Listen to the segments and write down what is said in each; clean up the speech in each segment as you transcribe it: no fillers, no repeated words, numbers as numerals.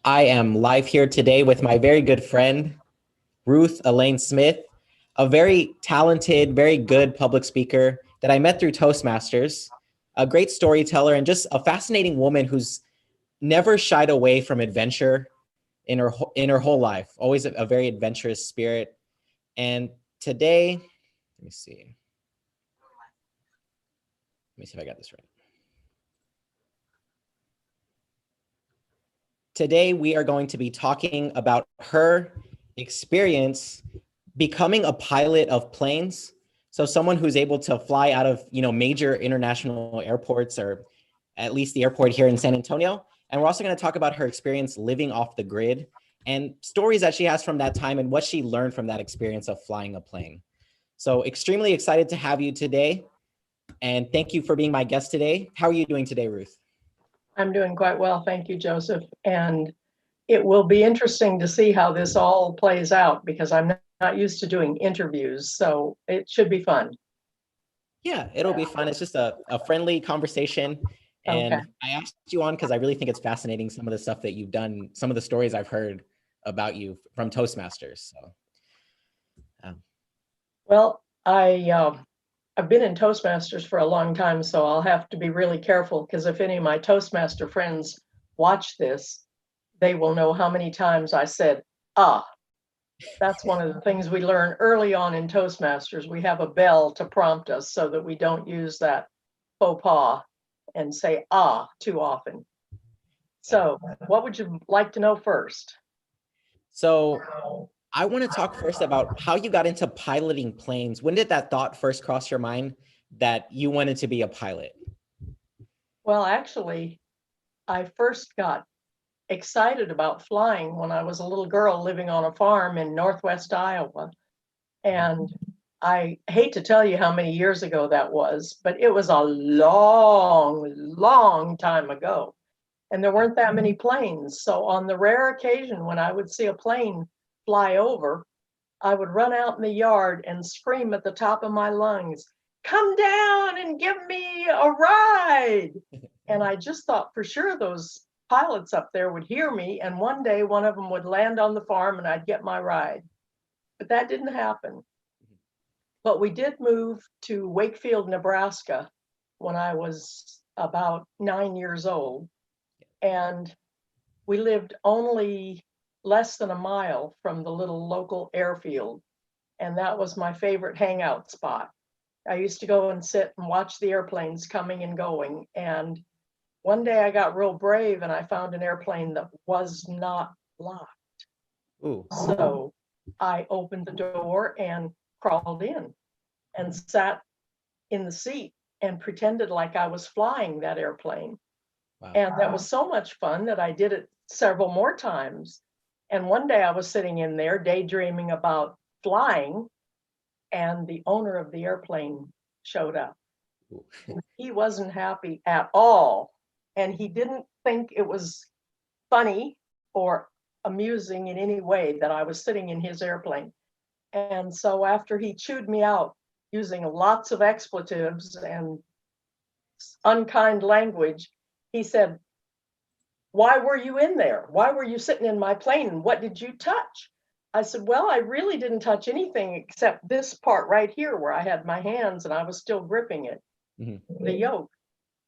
I am live here today with my very good friend, Ruth Elaine Smith, a very talented, very good public speaker that I met through Toastmasters, a great storyteller, and just a fascinating woman who's never shied away from adventure in her whole life. Always a very adventurous spirit. And today, let me see if I got this right. Today, we are going to be talking about her experience becoming a pilot of planes. So someone who's able to fly out of, major international airports, or at least the airport here in San Antonio. And we're also going to talk about her experience living off the grid and stories that she has from that time and what she learned from that experience of flying a plane. So extremely excited to have you today. And thank you for being my guest today. How are you doing today, Ruth? I'm doing quite well, thank you, Joseph. And it will be interesting to see how this all plays out because I'm not used to doing interviews, so it should be fun. Yeah, it'll be fun. It's just a friendly conversation. And Okay. I asked you on because I really think it's fascinating, some of the stuff that you've done, some of the stories I've heard about you from Toastmasters. So, Well, I've been in Toastmasters for a long time, so I'll have to be really careful because if any of my Toastmaster friends watch this, they will know how many times I said, ah. That's one of the things we learn early on in Toastmasters. We have a bell to prompt us so that we don't use that faux pas and say too often. So what would you like to know first? So I want to talk first about how you got into piloting planes. When did that thought first cross your mind that you wanted to be a pilot? Well, actually, I first got excited about flying when I was a little girl living on a farm in Northwest Iowa. And I hate to tell you how many years ago that was, but it was a long, long time ago. And there weren't that many planes. So on the rare occasion when I would see a plane fly over, I would run out in the yard and scream at the top of my lungs, "Come down and give me a ride." And I just thought for sure those pilots up there would hear me, and one day one of them would land on the farm and I'd get my ride. But that didn't happen. But we did move to Wakefield, Nebraska when I was about 9 years old. And we lived only less than a mile from the little local airfield. And that was my favorite hangout spot. I used to go and sit and watch the airplanes coming and going. And one day I got real brave and I found an airplane that was not locked. Ooh. So I opened the door and crawled in and sat in the seat and pretended like I was flying that airplane. Wow. And that was so much fun that I did it several more times. And one day I was sitting in there daydreaming about flying, and the owner of the airplane showed up. He wasn't happy at all. And he didn't think it was funny or amusing in any way that I was sitting in his airplane. And so after he chewed me out using lots of expletives and unkind language, he said, "Why were you in there? Why were you sitting in my plane? What did you touch?" I said, "Well, I really didn't touch anything except this part right here where I had my hands and I was still gripping it, the yoke."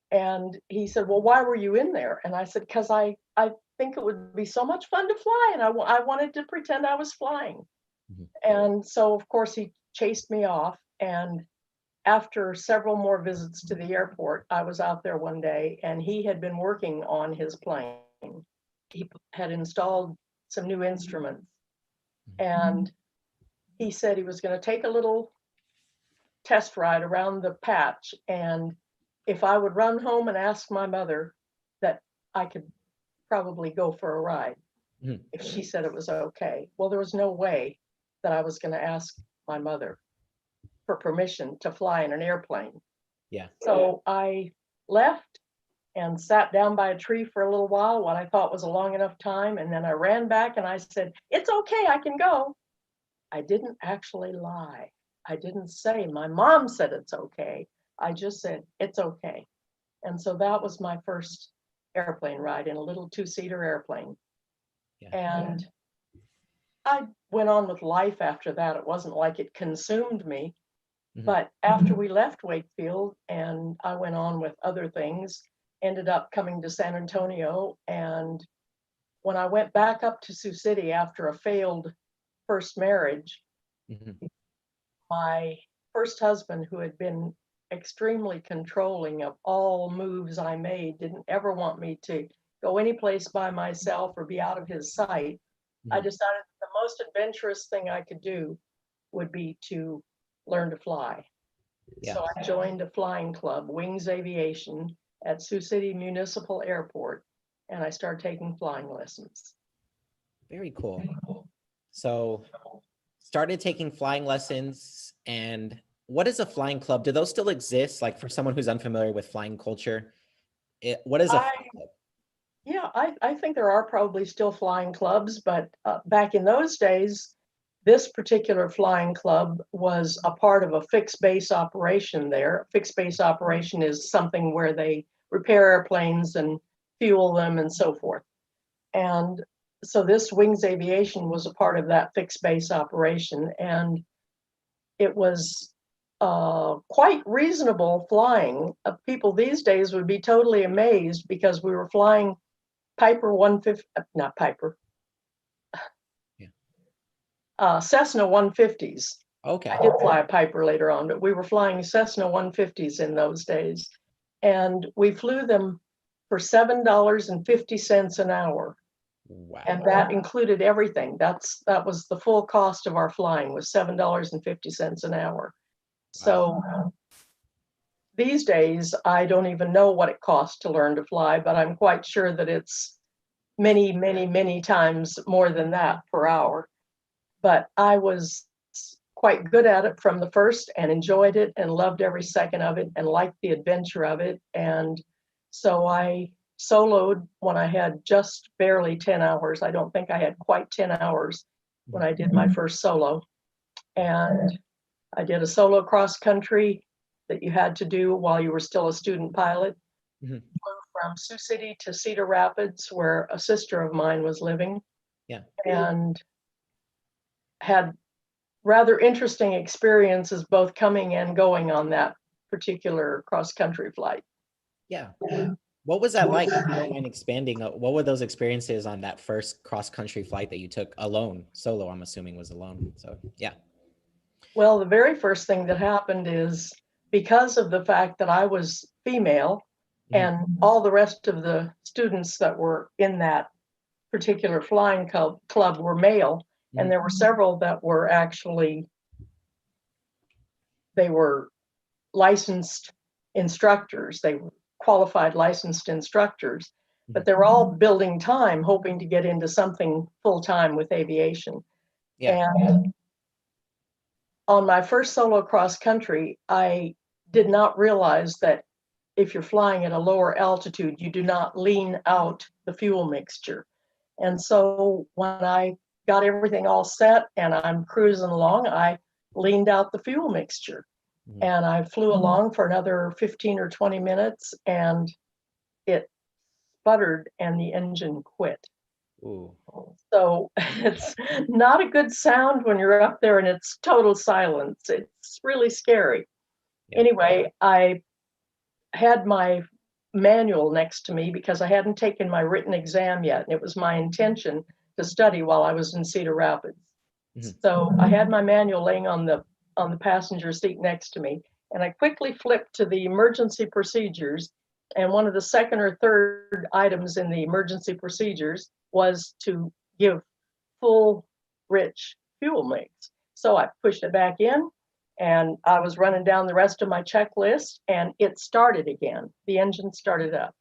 And he said, "Well, why were you in there?" And I said, "Because I think it would be so much fun to fly, and I wanted to pretend I was flying." And so, of course, he chased me off. And after several more visits to the airport, I was out there one day and he had been working on his plane. He had installed some new instruments. And he said he was going to take a little test ride around the patch. And if I would run home and ask my mother, that I could probably go for a ride if she said it was okay. Well, there was no way that I was going to ask my mother for permission to fly in an airplane. Yeah. So I left and sat down by a tree for a little while, what I thought was a long enough time. And then I ran back and I said, "It's okay, I can go." I didn't actually lie. I didn't say, "My mom said it's okay." I just said, "It's okay." And so that was my first airplane ride in a little two-seater airplane. Yeah. And I went on with life after that. It wasn't like it consumed me. But after we left Wakefield and I went on with other things, ended up coming to San Antonio. And when I went back up to Sioux City after a failed first marriage, my first husband, who had been extremely controlling of all moves I made, didn't ever want me to go any place by myself or be out of his sight. I decided the most adventurous thing I could do would be to learn to fly. Yeah. So I joined a flying club, Wings Aviation, at Sioux City Municipal Airport, and I started taking flying lessons. Very cool. So started taking flying lessons. And what is a flying club? Do those still exist? Like for someone who's unfamiliar with flying culture, what is a flying club? Yeah, I think there are probably still flying clubs, but back in those days, this particular flying club was a part of a fixed base operation there. Fixed base operation is something where they repair airplanes and fuel them and so forth. And so this Wings Aviation was a part of that fixed base operation. And it was quite reasonable flying. People these days would be totally amazed because we were flying Piper 150, not Piper, Cessna 150s. Okay. I did fly a Piper later on, but we were flying Cessna 150s in those days. And we flew them for $7.50 an hour. Wow. And that included everything. That was the full cost of our flying, was $7.50 an hour. So these days, I don't even know what it costs to learn to fly, but I'm quite sure that it's many, many, many times more than that per hour. But I was quite good at it from the first and enjoyed it and loved every second of it and liked the adventure of it. And so I soloed when I had just barely 10 hours. I don't think I had quite 10 hours when I did my first solo. And I did a solo cross country that you had to do while you were still a student pilot. Flew from Sioux City to Cedar Rapids, where a sister of mine was living. Yeah. And had rather interesting experiences both coming and going on that particular cross-country flight. Yeah. What was that like? If you don't mind expanding, what were those experiences on that first cross-country flight that you took alone? Solo, I'm assuming, was alone. So yeah. Well, the very first thing that happened is because of the fact that I was female and all the rest of the students that were in that particular flying club were male, and there were several that were actually, they were licensed instructors. They were qualified licensed instructors, but they were all building time, hoping to get into something full-time with aviation. Yeah. And on my first solo cross country, I did not realize that if you're flying at a lower altitude, you do not lean out the fuel mixture. And so when I got everything all set and I'm cruising along, I leaned out the fuel mixture. And I flew along for another 15 or 20 minutes and it sputtered and the engine quit. Ooh. So it's not a good sound when you're up there and it's total silence. It's really scary. Yeah. Anyway, I had my manual next to me because I hadn't taken my written exam yet. And it was my intention to study while I was in Cedar Rapids. So I had my manual laying on the passenger seat next to me. And I quickly flipped to the emergency procedures. And one of the second or third items in the emergency procedures was to give full, rich fuel mix. So I pushed it back in and I was running down the rest of my checklist and it started again. The engine started up.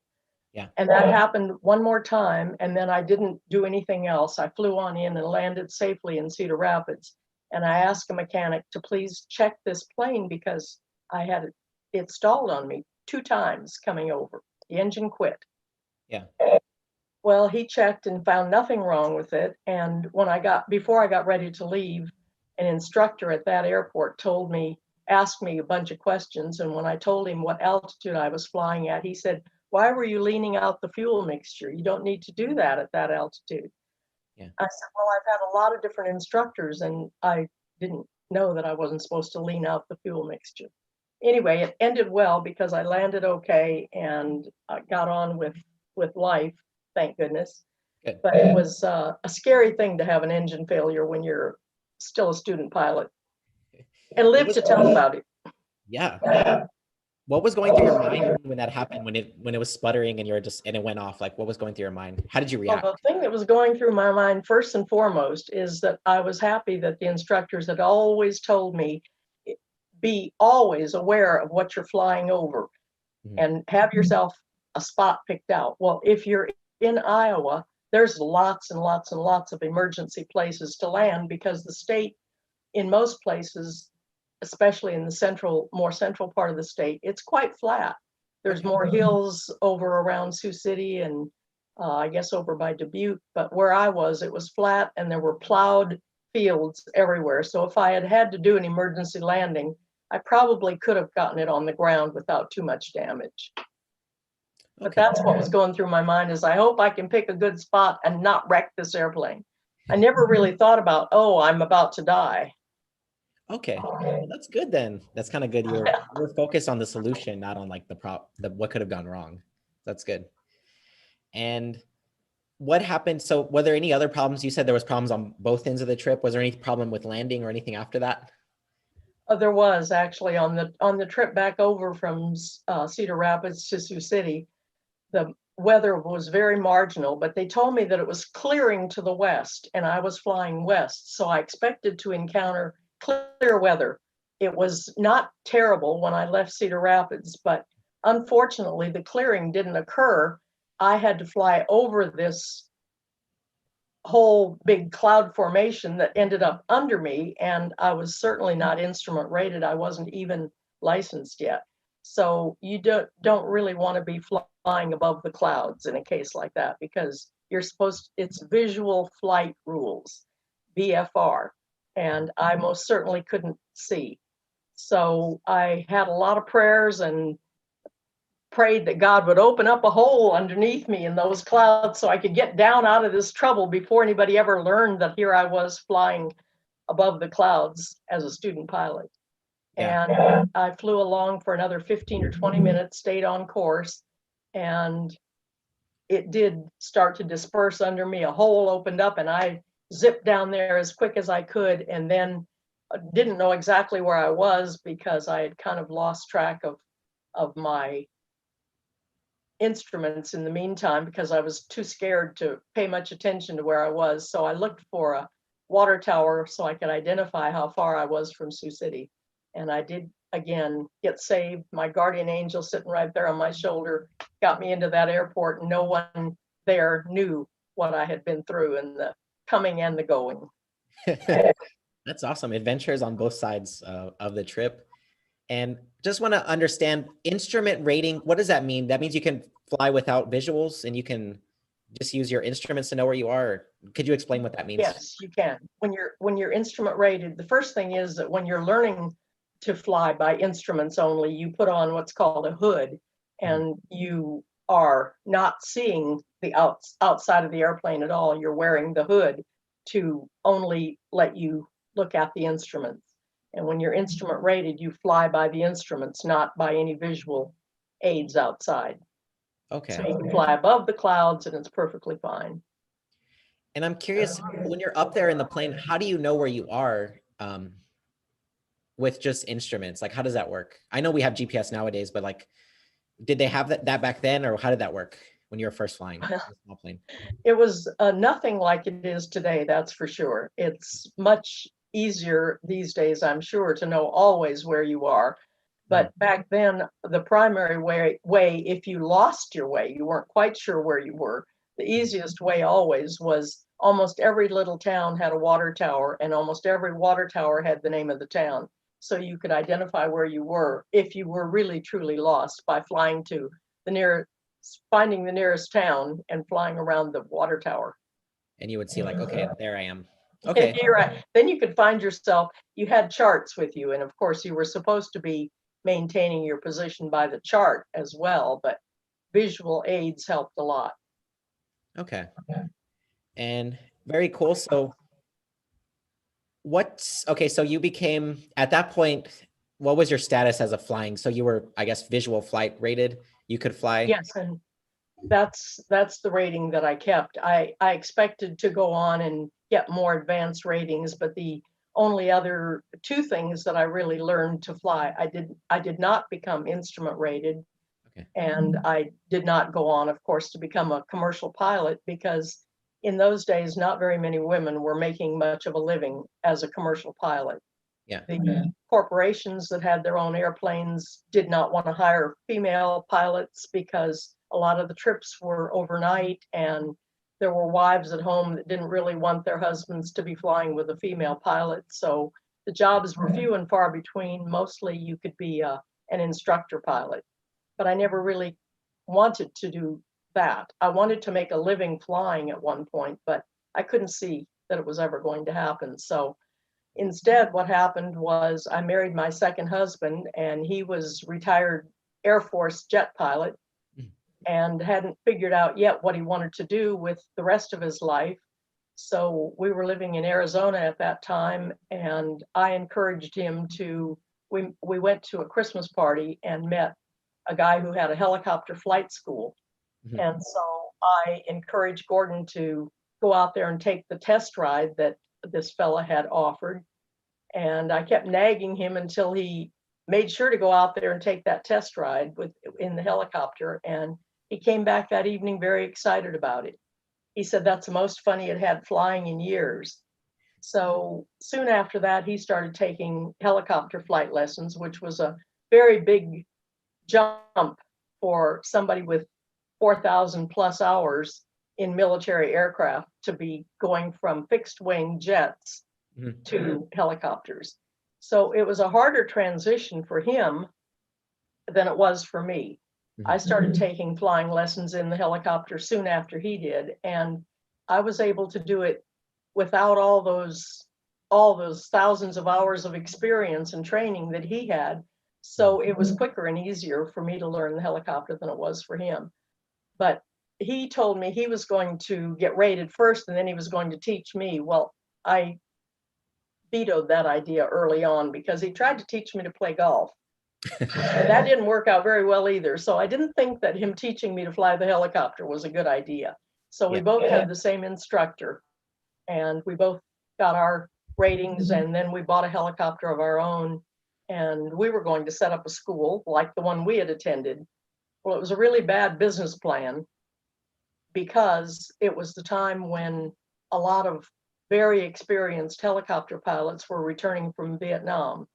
Yeah. And that happened one more time. And then I didn't do anything else. I flew on in and landed safely in Cedar Rapids. And I asked a mechanic to please check this plane because I had it stalled on me 2 times coming over. The engine quit. Yeah. Well, he checked and found nothing wrong with it. And before I got ready to leave, an instructor at that airport asked me a bunch of questions. And when I told him what altitude I was flying at, he said, "Why were you leaning out the fuel mixture? You don't need to do that at that altitude." Yeah. I said, well, I've had a lot of different instructors and I didn't know that I wasn't supposed to lean out the fuel mixture. Anyway, it ended well because I landed okay and I got on with life, thank goodness. Good. But it was a scary thing to have an engine failure when you're still a student pilot and What live was to tell about it. Yeah. What was going through your mind when that happened, when it was sputtering and and it went off? Like, what was going through your mind? How did you Well, the react? thing that was going through my mind first and foremost is that I was happy that the instructors had always told me, be always aware of what you're flying over and have yourself a spot picked out. Well, if you're in Iowa, there's lots and lots and lots of emergency places to land because the state, in most places, especially in the more central part of the state, it's quite flat. There's more hills over around Sioux City and I guess over by Dubuque, but where I was, it was flat and there were plowed fields everywhere. So if I had had to do an emergency landing, I probably could have gotten it on the ground without too much damage. But that's what was going through my mind is I hope I can pick a good spot and not wreck this airplane. I never really thought about, oh, I'm about to die. Okay. Well, that's good then. That's kind of good. You're focused on the solution, not on like what could have gone wrong. That's good. And what happened? So were there any other problems? You said there was problems on both ends of the trip. Was there any problem with landing or anything after that? There was actually on the trip back over from Cedar Rapids to Sioux City, the weather was very marginal, but they told me that it was clearing to the west and I was flying west. So I expected to encounter clear weather. It was not terrible when I left Cedar Rapids, but unfortunately the clearing didn't occur. I had to fly over this whole big cloud formation that ended up under me, and I was certainly not instrument rated. I wasn't even licensed yet. So you don't really want to be flying above the clouds in a case like that because it's visual flight rules, VFR, and I most certainly couldn't see. So I had a lot of prayers and prayed that God would open up a hole underneath me in those clouds so I could get down out of this trouble before anybody ever learned that here I was flying above the clouds as a student pilot. Yeah. And I flew along for another 15 or 20 minutes, stayed on course, and it did start to disperse under me. A hole opened up and I zipped down there as quick as I could, and then didn't know exactly where I was because I had kind of lost track of my instruments in the meantime because I was too scared to pay much attention to where I was. So I looked for a water tower so I could identify how far I was from Sioux City. And I did again get saved. My guardian angel sitting right there on my shoulder got me into that airport, and no one there knew what I had been through in the coming and the going. That's awesome. Adventures on both sides of the trip. And just want to understand instrument rating. What does that mean? That means you can fly without visuals and you can just use your instruments to know where you are. Could you explain what that means? Yes, you can. When you're instrument rated, the first thing is that when you're learning to fly by instruments only, you put on what's called a hood, and you are not seeing the outside of the airplane at all. You're wearing the hood to only let you look at the instruments. And when you're instrument rated, you fly by the instruments, not by any visual aids outside. Okay. So you can fly above the clouds and it's perfectly fine. And I'm curious, when you're up there in the plane, how do you know where you are with just instruments? Like, how does that work? I know we have GPS nowadays, but like, did they have that back then, or how did that work when you were first flying a small plane? It was nothing like it is today, that's for sure. It's much easier these days, I'm sure, to know always where you are. But back then, the primary way, if you lost your way, you weren't quite sure where you were, the easiest way always was almost every little town had a water tower, and almost every water tower had the name of the town. So you could identify where you were if you were really truly lost by flying to finding the nearest town and flying around the water tower. And you would see like, okay, there I am. Okay. You're right. Then you could find yourself, you had charts with you, and of course you were supposed to be maintaining your position by the chart as well, but visual aids helped a lot. Okay. And Very cool. So okay, so you became, at that point, what was your status as a flying? So you were, I guess, visual flight rated. You could fly. Yes, and that's the rating that I kept. I expected to go on and get more advanced ratings, but the only other two things that I really learned to fly, I did not become instrument rated, Okay. and I did not go on, of course, to become a commercial pilot, because in those days, not very many women were making much of a living as a commercial pilot. Yeah. The corporations that had their own airplanes did not want to hire female pilots because a lot of the trips were overnight, and there were wives at home that didn't really want their husbands to be flying with a female pilot. So the jobs were few and far between. Mostly you could be an instructor pilot, but I never really wanted to do that. I wanted to make a living flying at one point, but I couldn't see that it was ever going to happen. So instead, what happened was I married my second husband, and he was retired Air Force jet pilot and hadn't figured out yet what he wanted to do with the rest of his life. So we were living in Arizona at that time, and I encouraged him to, we went to a Christmas party and met a guy who had a helicopter flight school. Mhm. And so I encouraged Gordon to go out there and take the test ride that this fella had offered. And I kept nagging him until he made sure to go out there and take that test ride in the helicopter. And he came back that evening very excited about it. He said that's the most fun he had had flying in years. So soon after that, he started taking helicopter flight lessons, which was a very big jump for somebody with 4,000 plus hours in military aircraft to be going from fixed wing jets to helicopters. So it was a harder transition for him than it was for me. I started taking flying lessons in the helicopter soon after he did, and I was able to do it without all those thousands of hours of experience and training that he had. So it was quicker and easier for me to learn the helicopter than it was for him. But he told me he was going to get rated first and then he was going to teach me. Well, I vetoed that idea early on because he tried to teach me to play golf. And that didn't work out very well either. So I didn't think that him teaching me to fly the helicopter was a good idea. So we both had the same instructor, and we both got our ratings, and then we bought a helicopter of our own, and we were going to set up a school like the one we had attended. Well, it was a really bad business plan because it was the time when a lot of very experienced helicopter pilots were returning from Vietnam,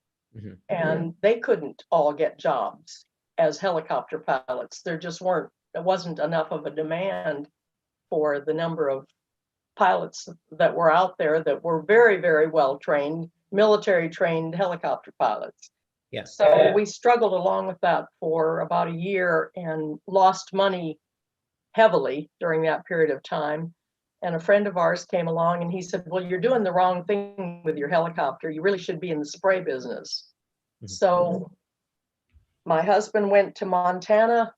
and they couldn't all get jobs as helicopter pilots. There wasn't enough of a demand for the number of pilots that were out there that were very, very well trained, military trained helicopter pilots. Yeah. So we struggled along with that for about a year and lost money heavily during that period of time. And a friend of ours came along and he said, well, you're doing the wrong thing with your helicopter. You really should be in the spray business. So my husband went to Montana,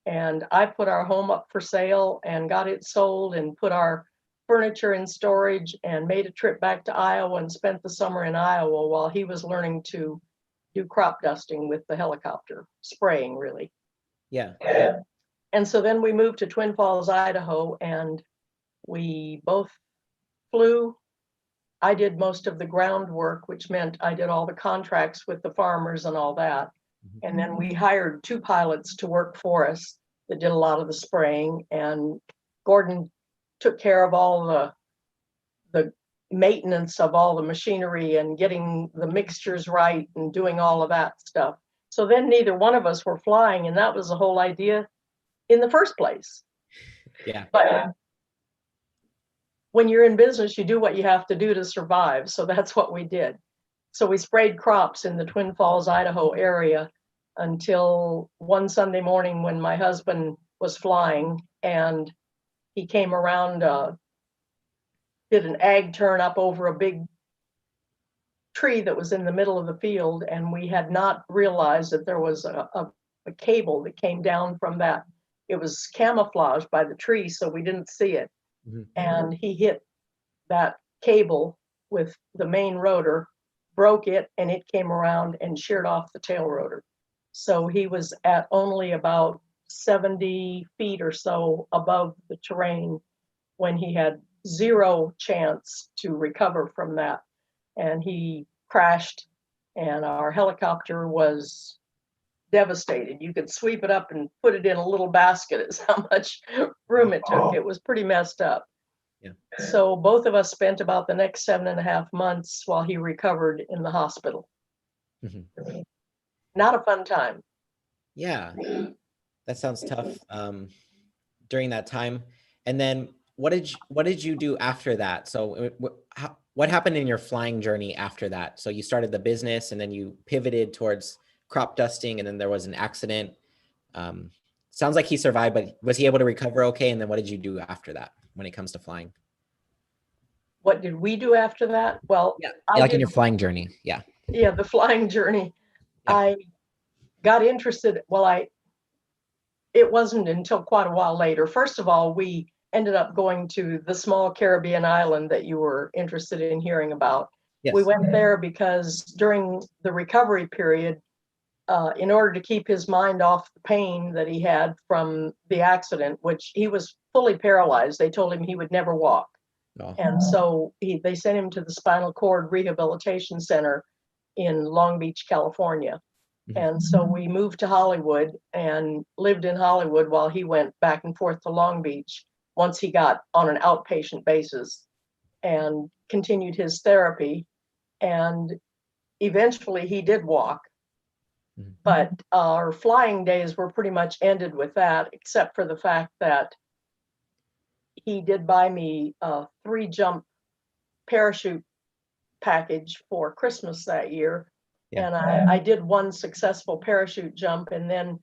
and I put our home up for sale and got it sold and put our furniture in storage and made a trip back to Iowa and spent the summer in Iowa while he was learning to do crop dusting with the helicopter, spraying really. Yeah. And so then we moved to Twin Falls, Idaho, and we both flew. I did most of the groundwork, which meant I did all the contracts with the farmers and all that. And then we hired two pilots to work for us that did a lot of the spraying. And Gordon took care of all the maintenance of all the machinery and getting the mixtures right and doing all of that stuff. So then neither one of us were flying, and that was the whole idea in the first place. Yeah. But when you're in business, you do what you have to do to survive. So that's what we did. So we sprayed crops in the Twin Falls, Idaho area until one Sunday morning when my husband was flying, and he came around, did an ag turn up over a big tree that was in the middle of the field, and we had not realized that there was a cable that came down from that. It was camouflaged by the tree, so we didn't see it. And he hit that cable with the main rotor, broke it, and it came around and sheared off the tail rotor. So he was at only about 70 feet or so above the terrain when he had zero chance to recover from that. And he crashed, and our helicopter was devastated. You could sweep it up and put it in a little basket, is how much room it took. It was pretty messed up. Yeah. So both of us spent about the next 7.5 months while he recovered in the hospital. Mhm. Not a fun time. Yeah, that sounds tough during that time. And then what did you do after that? So what happened in your flying journey after that? So you started the business and then you pivoted towards crop dusting, and then there was an accident. Sounds like he survived, but was he able to recover okay? And then what did you do after that when it comes to flying? What did we do after that? Well, Yeah, I like in did, your flying journey. Yeah. yeah, the flying journey. Yeah. I got interested, it wasn't until quite a while later. First of all, we ended up going to the small Caribbean island that you were interested in hearing about. Yes. We went there because during the recovery period, in order to keep his mind off the pain that he had from the accident, which he was fully paralyzed, they told him he would never walk. Oh. And so they sent him to the Spinal Cord Rehabilitation Center in Long Beach, California. And so we moved to Hollywood and lived in Hollywood while he went back and forth to Long Beach once he got on an outpatient basis, and continued his therapy. And eventually he did walk. But our flying days were pretty much ended with that, except for the fact that he did buy me a 3-jump parachute package for Christmas that year. Yeah. And I did one successful parachute jump, and then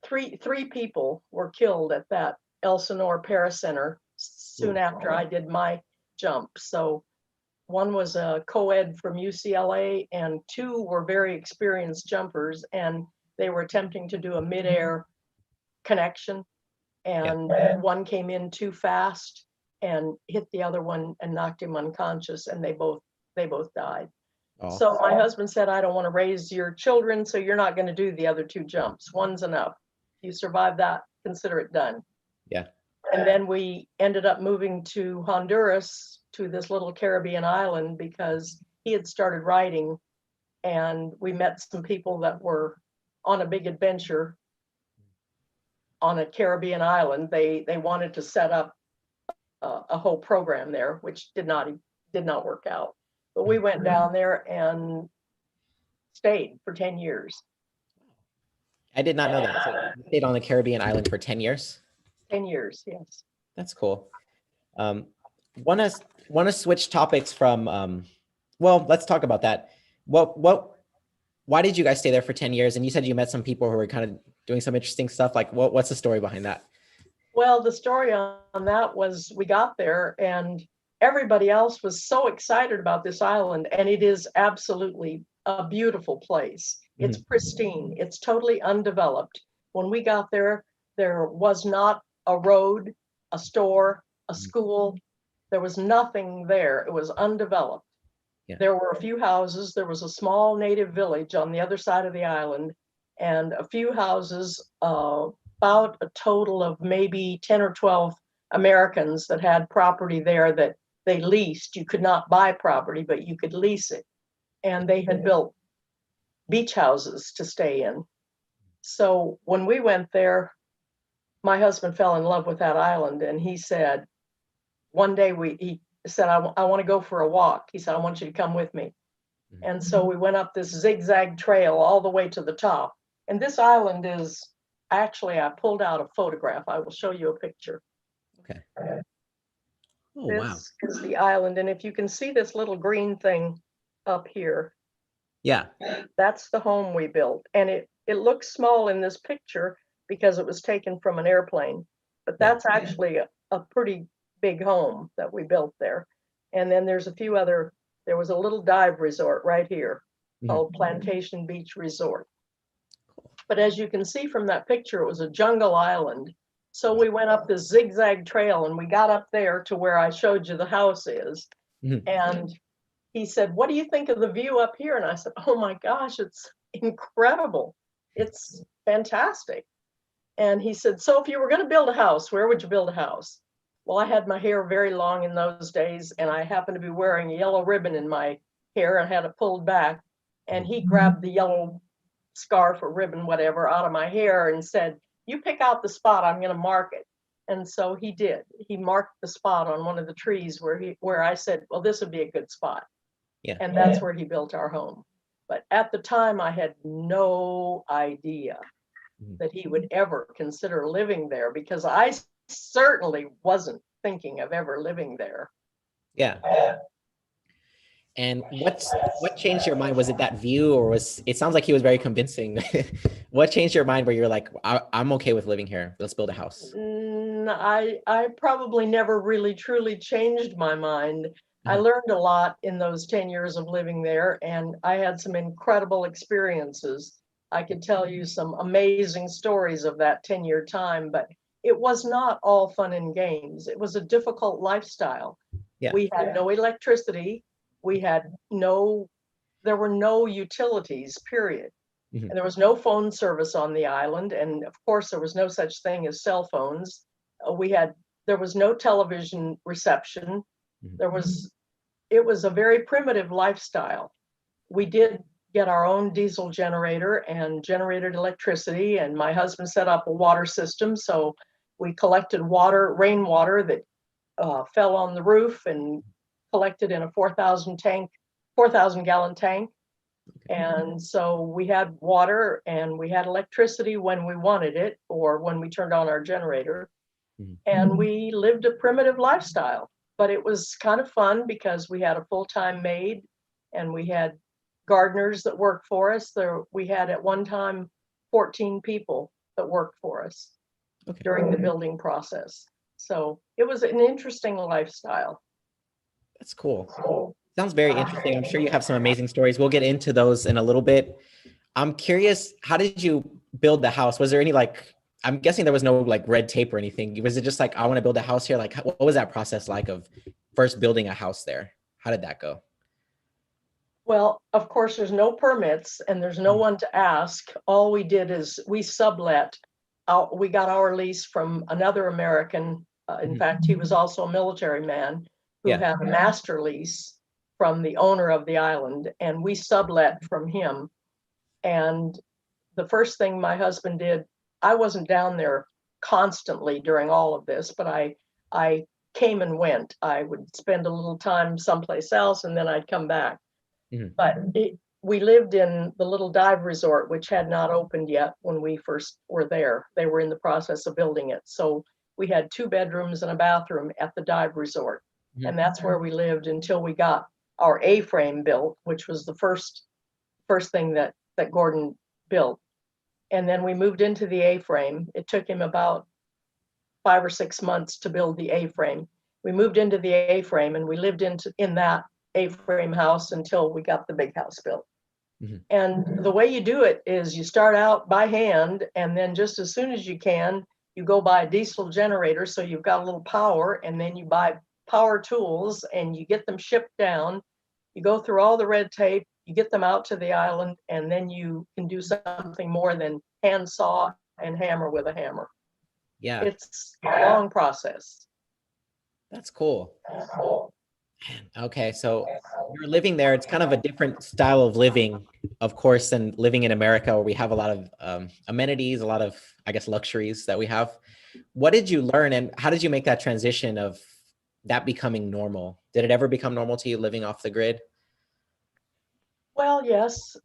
three people were killed at that Elsinore Paracenter soon after I did my jump. So one was a co-ed from UCLA, and 2 were very experienced jumpers, and they were attempting to do a midair connection, and one came in too fast and hit the other one and knocked him unconscious, and they both died. Oh. So my husband said, I don't want to raise your children, so you're not going to do the other 2 jumps. One's enough. You survive that, consider it done. Yeah. And then we ended up moving to Honduras, to this little Caribbean island, because he had started writing, and we met some people that were on a big adventure on a Caribbean island. They wanted to set up a whole program there, which did not work out. But we went down there and stayed for 10 years. I did not know that. So you stayed on the Caribbean island for 10 years? 10 years, yes. That's cool. Want to switch topics from, well, let's talk about that. Why did you guys stay there for 10 years? And you said you met some people who were kind of doing some interesting stuff. Like what's the story behind that? Well, the story on that was we got there and everybody else was so excited about this island, and it is absolutely a beautiful place. It's pristine. It's totally undeveloped. When we got there, there was not a road, a store, a school. There was nothing there. It was undeveloped. Yeah. There were a few houses. There was a small native village on the other side of the island, and a few houses, about a total of maybe 10 or 12 Americans that had property there that they leased. You could not buy property, but you could lease it. And they had built beach houses to stay in. So when we went there, my husband fell in love with that island, and he said, one day he said, I want to go for a walk. He said, I want you to come with me. And so we went up this zigzag trail all the way to the top. And this island is, actually, I pulled out a photograph. I will show you a picture. Okay. Oh, this is the island. And if you can see this little green thing up here. Yeah. That's the home we built. And it looks small in this picture because it was taken from an airplane. But that's actually a pretty big home that we built there. And then there's a few other, there was a little dive resort right here called Plantation Beach Resort. But as you can see from that picture, it was a jungle island. So we went up this zigzag trail and we got up there to where I showed you the house is. Mhm. And he said, "What do you think of the view up here?" And I said, "Oh my gosh, it's incredible. It's fantastic." And he said, "So if you were going to build a house, where would you build a house?" Well, I had my hair very long in those days, and I happened to be wearing a yellow ribbon in my hair and had it pulled back. And he grabbed the yellow scarf or ribbon, whatever, out of my hair and said, "You pick out the spot, I'm going to mark it." And so he did. He marked the spot on one of the trees where I said, "Well, this would be a good spot." Yeah. And that's where he built our home. But at the time, I had no idea that he would ever consider living there, because I certainly wasn't thinking of ever living there. Yeah. And what changed your mind? Was it that view, or was it sounds like he was very convincing? What changed your mind where you're like, I'm okay with living here. Let's build a house. I probably never really truly changed my mind. I learned a lot in those 10 years of living there, and I had some incredible experiences. I could tell you some amazing stories of that 10-year time, but it was not all fun and games. It was a difficult lifestyle. Yeah. We had no electricity. There were no utilities, period. Mhm. And there was no phone service on the island. And of course, there was no such thing as cell phones. There was no television reception. Mhm. It was a very primitive lifestyle. We did get our own diesel generator and generated electricity. And my husband set up a water system. So we collected rainwater that fell on the roof and collected in a 4,000 gallon tank. And so we had water and we had electricity when we wanted it or when we turned on our generator. Mhm. And we lived a primitive lifestyle, but it was kind of fun because we had a full-time maid and we had gardeners that worked for us. We had at one time 14 people that worked for us Okay. during the building process. So it was an interesting lifestyle. That's cool. Sounds very interesting. I'm sure you have some amazing stories. We'll get into those in a little bit. I'm curious, how did you build the house? Was there any I'm guessing there was no like red tape or anything. Was it just like, I want to build a house here? Like, what was that process like of first building a house there? How did that go? Well, of course, there's no permits and there's no one to ask. All we did is we sublet. We got our lease from another American. In fact, he was also a military man who had a master lease from the owner of the island, and we sublet from him. And the first thing my husband did, I wasn't down there constantly during all of this, but I came and went. I would spend a little time someplace else and then I'd come back. Mhm. But we lived in the little dive resort, which had not opened yet when we first were there. They were in the process of building it. So we had 2 bedrooms and a bathroom at the dive resort. Mhm. And that's where we lived until we got our A-frame built, which was the first thing that Gordon built. And then we moved into the A-frame. It took him about 5 or 6 months to build the A-frame. We moved into the A-frame and we lived in that A-frame house until we got the big house built. Mhm. And the way you do it is you start out by hand, and then just as soon as you can, you go buy a diesel generator so you've got a little power, and then you buy power tools and you get them shipped down. You go through all the red tape, you get them out to the island, and then you can do something more than hand saw and hammer with a hammer. Yeah, It's a long process. that's cool. Okay, so you're living there. It's kind of a different style of living, of course, than living in America, where we have a lot of amenities, a lot of, I guess, luxuries that we have. What did you learn, and how did you make that transition of that becoming normal? Did it ever become normal to you living off the grid? Well, yes,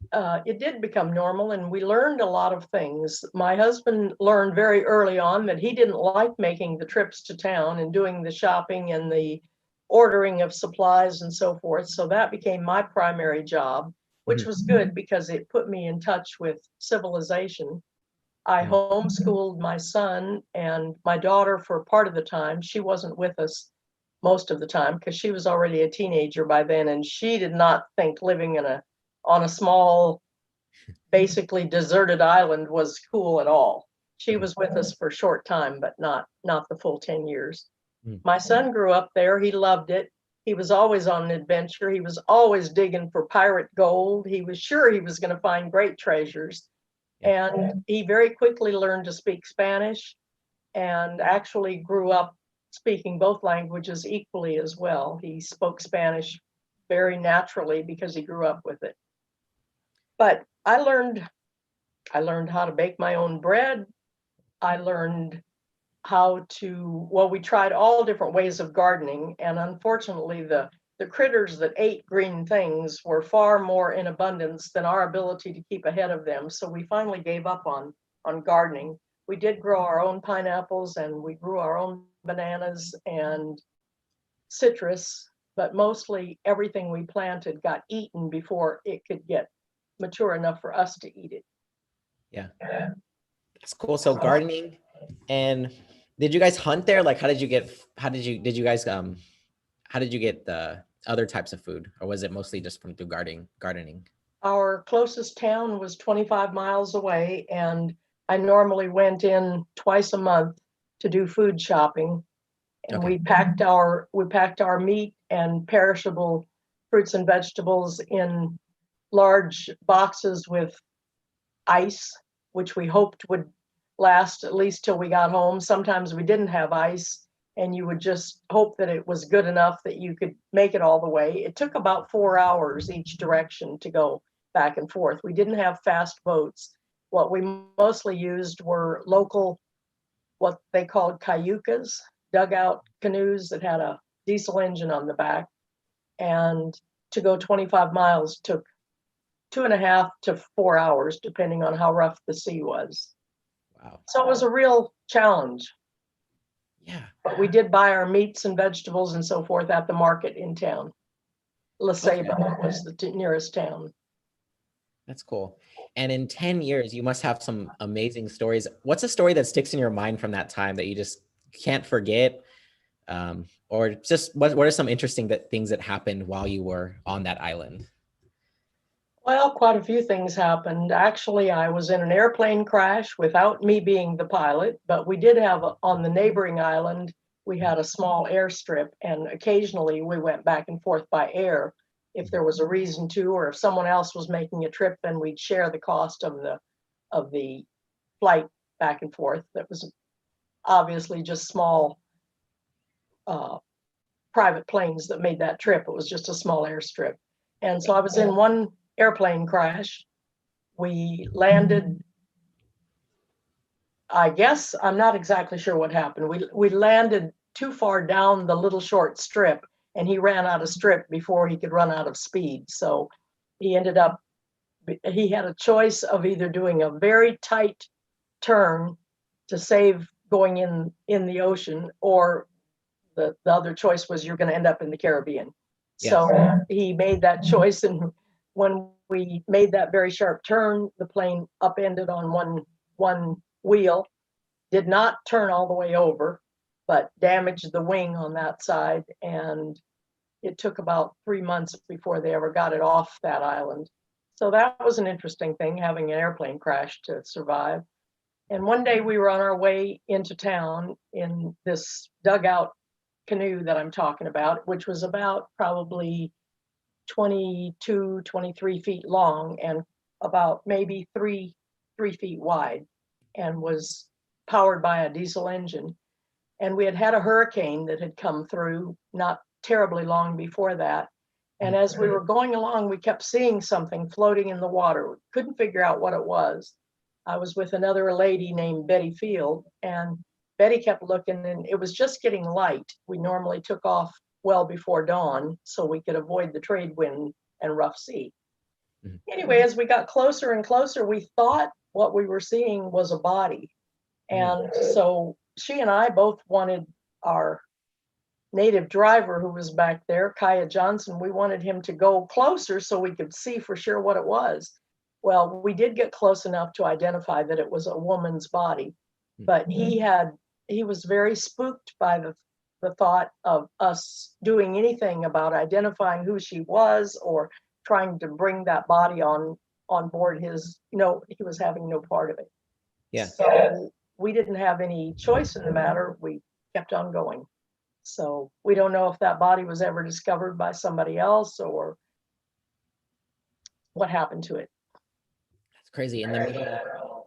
it did become normal, and we learned a lot of things. My husband learned very early on that he didn't like making the trips to town and doing the shopping and the ordering of supplies and so forth. So that became my primary job, which Mhm. was good because it put me in touch with civilization. I Mhm. homeschooled my son and my daughter for part of the time. She wasn't with us most of the time because she was already a teenager by then, and she did not think living on a small, basically deserted island was cool at all. She was with us for a short time, but not the full 10 years. Mm. My son grew up there. He loved it. He was always on an adventure. He was always digging for pirate gold. He was sure he was going to find great treasures. Yeah. And he very quickly learned to speak Spanish and actually grew up speaking both languages equally as well. He spoke Spanish very naturally because he grew up with it. But I learned how to bake my own bread. I learned how to, well, we tried all different ways of gardening, and unfortunately the critters that ate green things were far more in abundance than our ability to keep ahead of them. So we finally gave up on gardening. We did grow our own pineapples and we grew our own bananas and citrus, but mostly everything we planted got eaten before it could get mature enough for us to eat it. Yeah. That's cool. So gardening, and did you guys hunt there? Like, how did you get the other types of food, or was it mostly just from through gardening? Our closest town was 25 miles away, and I normally went in twice a month to do food shopping. And Okay. we packed our meat and perishable fruits and vegetables in large boxes with ice, which we hoped would last at least till we got home. Sometimes we didn't have ice, and you would just hope that it was good enough that you could make it all the way. It took about 4 hours each direction to go back and forth. We didn't have fast boats. What we mostly used were local, what they called cayucas, dugout canoes that had a diesel engine on the back. And to go 25 miles took 2.5 to 4 hours, depending on how rough the sea was. Wow. So it was a real challenge. Yeah. But we did buy our meats and vegetables and so forth at the market in town. La Ceiba was the nearest town. That's cool. And in 10 years, you must have some amazing stories. What's a story that sticks in your mind from that time that you just can't forget? Or just what are some interesting things that happened while you were on that island? Well, quite a few things happened. Actually, I was in an airplane crash without me being the pilot, but we did have on the neighboring island, we had a small airstrip, and occasionally we went back and forth by air if there was a reason to, or if someone else was making a trip, then we'd share the cost of the flight back and forth. That was obviously just small private planes that made that trip. It was just a small airstrip. And so I was in one airplane crash. We landed, I guess, I'm not exactly sure what happened. We landed too far down the little short strip, and he ran out of strip before he could run out of speed. So he had a choice of either doing a very tight turn to save going in the ocean, or the other choice was you're going to end up in the Caribbean. Yes. So he made that choice, and when we made that very sharp turn, the plane upended on one wheel, did not turn all the way over, but damaged the wing on that side, and it took about 3 months before they ever got it off that island. So that was an interesting thing, having an airplane crash to survive. And one day we were on our way into town in this dugout canoe that I'm talking about, which was about probably 22, 23 feet long and about maybe three feet wide, and was powered by a diesel engine. And we had a hurricane that had come through not terribly long before that. And as we were going along, we kept seeing something floating in the water. We couldn't figure out what it was. I was with another lady named Betty Field, and Betty kept looking, and it was just getting light. We normally took off well before dawn so we could avoid the trade wind and rough sea. Mm-hmm. Anyway, as we got closer and closer, we thought what we were seeing was a body. And so she and I both wanted our native driver who was back there, Kaya Johnson, we wanted him to go closer so we could see for sure what it was. Well, we did get close enough to identify that it was a woman's body, but he was very spooked by the thought of us doing anything about identifying who she was or trying to bring that body on board his. No, he was having no part of it. Yeah. So we didn't have any choice in the matter. We kept on going. So we don't know if that body was ever discovered by somebody else or what happened to it. That's crazy. In the middle,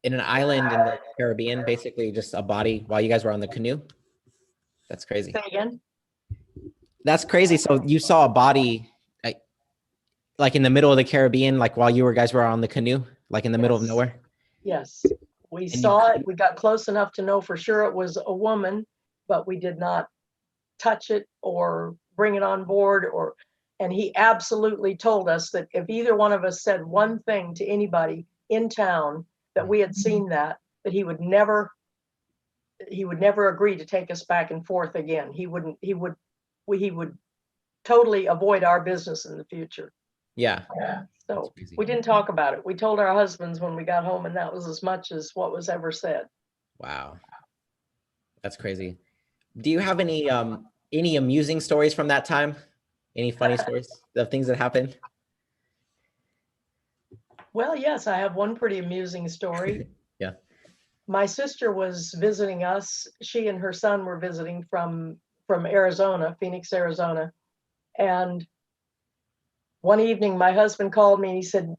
in an island in the Caribbean, basically just a body while you guys were on the canoe. That's crazy. Say again? That's crazy. So you saw a body like in the middle of the Caribbean, like while you guys were on the canoe, like in the middle of nowhere? Yes. We And saw it. We got close enough to know for sure it was a woman, but we did not touch it or bring it on board and he absolutely told us that if either one of us said one thing to anybody in town that we had seen that he would never agree to take us back and forth again. He would totally avoid our business in the future. Yeah. So we didn't talk about it. We told our husbands when we got home, and that was as much as what was ever said. Wow. That's crazy. Do you have any amusing stories from that time? Any funny stories of things that happened? Well, yes, I have one pretty amusing story. Yeah. My sister was visiting us. She and her son were visiting from Arizona, Phoenix, Arizona. And one evening, my husband called me and he said,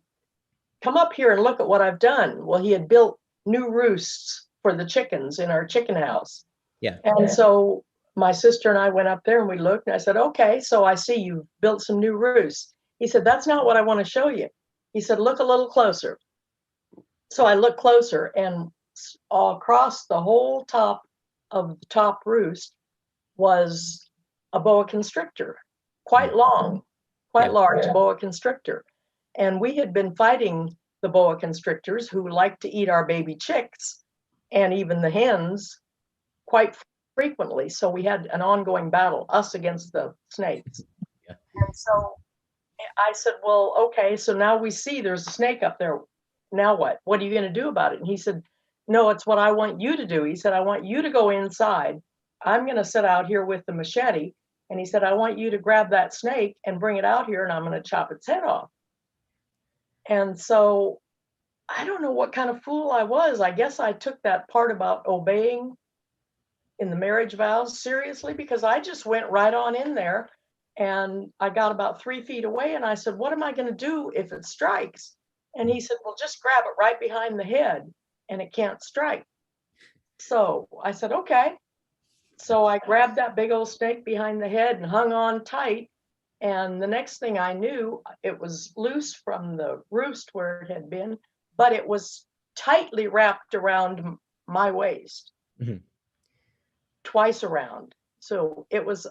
come up here and look at what I've done. Well, he had built new roosts for the chickens in our chicken house. Yeah. And so my sister and I went up there and we looked and I said, okay, so I see you built some new roosts. He said, that's not what I want to show you. He said, look a little closer. So I looked closer and all across the whole top of the top roost was a boa constrictor, quite long, quite large boa constrictor. And we had been fighting the boa constrictors who like to eat our baby chicks and even the hens quite frequently. So we had an ongoing battle, us against the snakes. Yeah. And so I said, well, okay, so now we see there's a snake up there. Now what? What are you going to do about it? And he said, no, it's what I want you to do. He said, I want you to go inside. I'm going to sit out here with the machete. And he said, I want you to grab that snake and bring it out here and I'm going to chop its head off. And so I don't know what kind of fool I was. I guess I took that part about obeying in the marriage vows seriously, because I just went right on in there and I got about 3 feet away and I said, what am I going to do if it strikes? And he said, well, just grab it right behind the head and it can't strike. So I said, okay. So I grabbed that big old snake behind the head and hung on tight. And the next thing I knew, it was loose from the roost where it had been, but it was tightly wrapped around my waist, twice around. So it was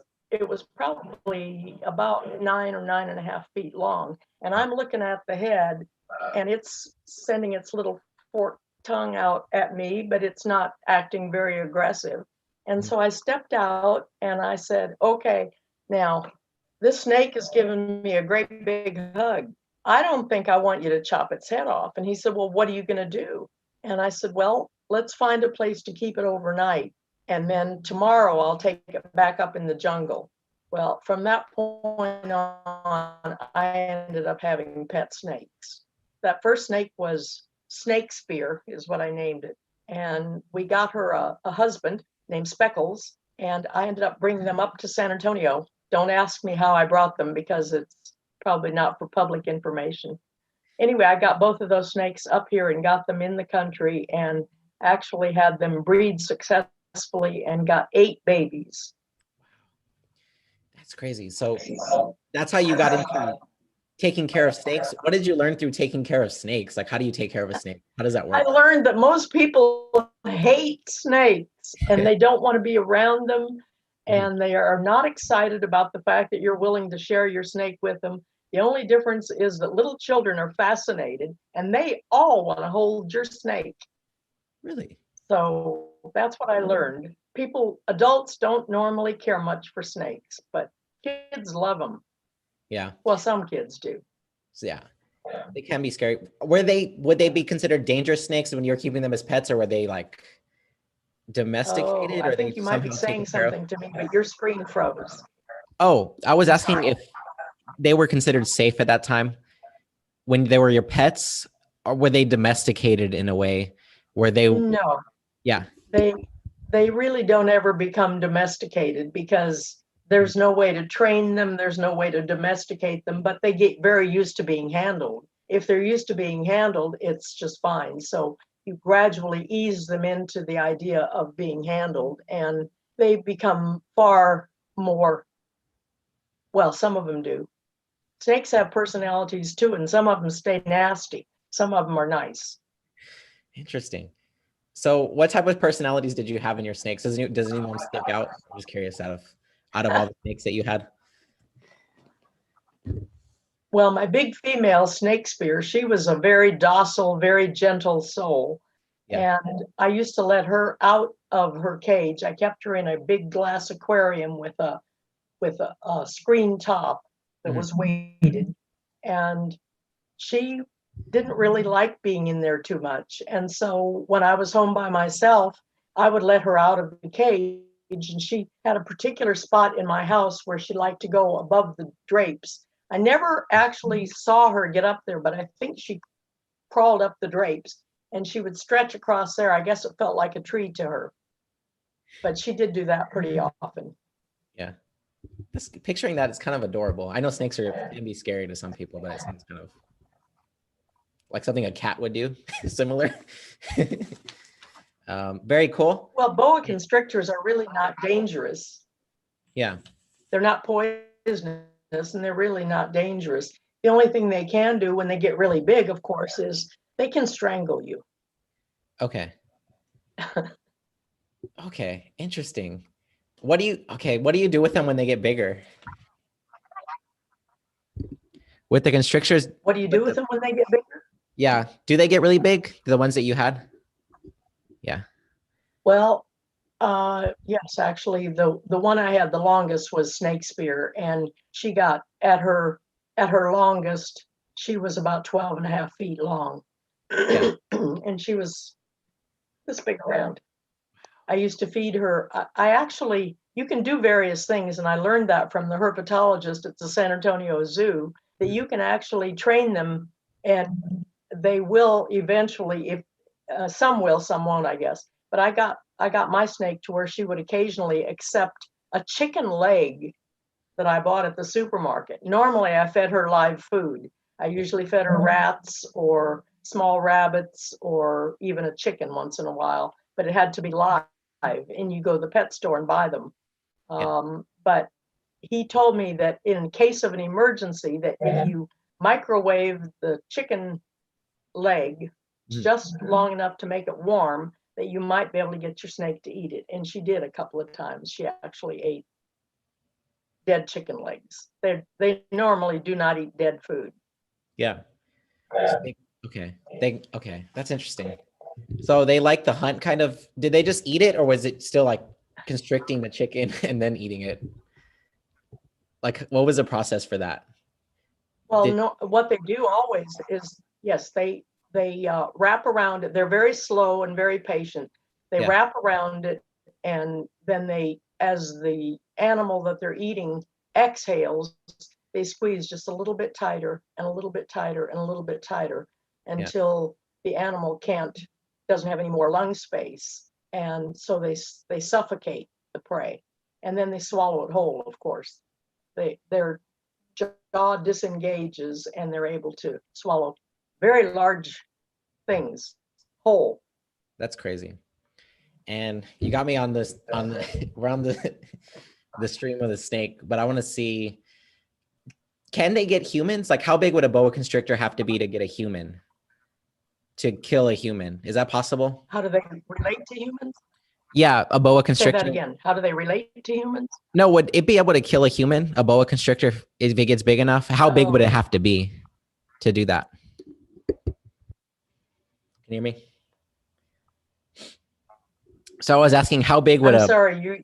probably about 9 or 9.5 feet long. And I'm looking at the head and it's sending its little forked tongue out at me, but it's not acting very aggressive. And so I stepped out and I said, okay, now this snake has given me a great big hug. I don't think I want you to chop its head off. And he said, well, what are you going to do? And I said, well, let's find a place to keep it overnight. And then tomorrow I'll take it back up in the jungle. Well, from that point on, I ended up having pet snakes. That first snake was Snake Spear, is what I named it. And we got her a husband named Speckles. And I ended up bringing them up to San Antonio. Don't ask me how I brought them because it's probably not for public information. Anyway, I got both of those snakes up here and got them in the country and actually had them breed successfully and got 8 babies. That's crazy. So that's how you got into taking care of snakes. What did you learn through taking care of snakes? Like, how do you take care of a snake? How does that work? I learned that most people hate snakes and they don't want to be around them. And they are not excited about the fact that you're willing to share your snake with them. The only difference is that little children are fascinated and they all want to hold your snake. Really? So that's what I learned. Adults don't normally care much for snakes, but kids love them. Yeah. Well, some kids do. So, yeah. They can be scary. Would they be considered dangerous snakes when you're keeping them as pets, or were they like domesticated? I think you might be saying something to me, but your screen froze. Oh, I was asking if they were considered safe at that time when they were your pets, or were they domesticated in a way where they? No, Yeah. They really don't ever become domesticated because there's no way to train them, there's no way to domesticate them, but they get very used to being handled. If they're used to being handled, it's just fine. So you gradually ease them into the idea of being handled, and they become far more, well, some of them do. Snakes have personalities too, and some of them stay nasty. Some of them are nice. Interesting. So what type of personalities did you have in your snakes? Does anyone stick out? I'm just curious out of all the snakes that you had. Well, my big female snake spear, she was a very docile, very gentle soul. Yeah. And I used to let her out of her cage. I kept her in a big glass aquarium with a screen top that was weighted. And she didn't really like being in there too much. And so when I was home by myself, I would let her out of the cage. And she had a particular spot in my house where she liked to go above the drapes. I never actually saw her get up there, but I think she crawled up the drapes and she would stretch across there. I guess it felt like a tree to her, but she did do that pretty often. Yeah. Picturing that is kind of adorable. I know snakes can be scary to some people, but it sounds kind of like something a cat would do. Similar. Very cool. Well, boa constrictors are really not dangerous. Yeah. They're not poisonous and they're really not dangerous. The only thing they can do when they get really big, of course, is they can strangle you. Okay. Okay. Interesting. What do you do with them when they get bigger? With the constrictors? What do you do with them when they get bigger? Yeah. Do they get really big? The ones that you had? Yeah. Well, yes, actually, the one I had the longest was snake spear, and she got at her longest, she was about 12 and a half feet long. Yeah. And she was this big around. I used to feed her. I actually, you can do various things, and I learned that from the herpetologist at the San Antonio Zoo, that you can actually train them, and they will eventually, if some will, some won't, I guess. But I got my snake to where she would occasionally accept a chicken leg that I bought at the supermarket. Normally, I fed her live food. I usually fed her rats or small rabbits or even a chicken once in a while, but it had to be live, and you go to the pet store and buy them. Yeah. But he told me that in case of an emergency, that if you microwave the chicken leg just long enough to make it warm, that you might be able to get your snake to eat it. And she did a couple of times. She actually ate dead chicken legs. They normally do not eat dead food. Yeah. Okay. Okay. That's interesting. So they like the hunt kind of, did they just eat it or was it still like constricting the chicken and then eating it? Like, what was the process for that? Well, no, what they do always is, yes, they wrap around it. They're very slow and very patient. They wrap around it, and then they, as the animal that they're eating exhales, they squeeze just a little bit tighter and a little bit tighter and a little bit tighter until the animal doesn't have any more lung space. And so they suffocate the prey, and then they swallow it whole, of course. Their jaw disengages and they're able to swallow very large things whole. That's crazy. And you got me on this, we're on the stream of the snake, but I want to see, can they get humans? Like, how big would a boa constrictor have to be to get a human, to kill a human? Is that possible? How do they relate to humans? Yeah, a boa constrictor. Say that again. How do they relate to humans? No, would it be able to kill a human, a boa constrictor, if it gets big enough? How big would it have to be to do that? Can you hear me? So I was asking, how big would I'm sorry, you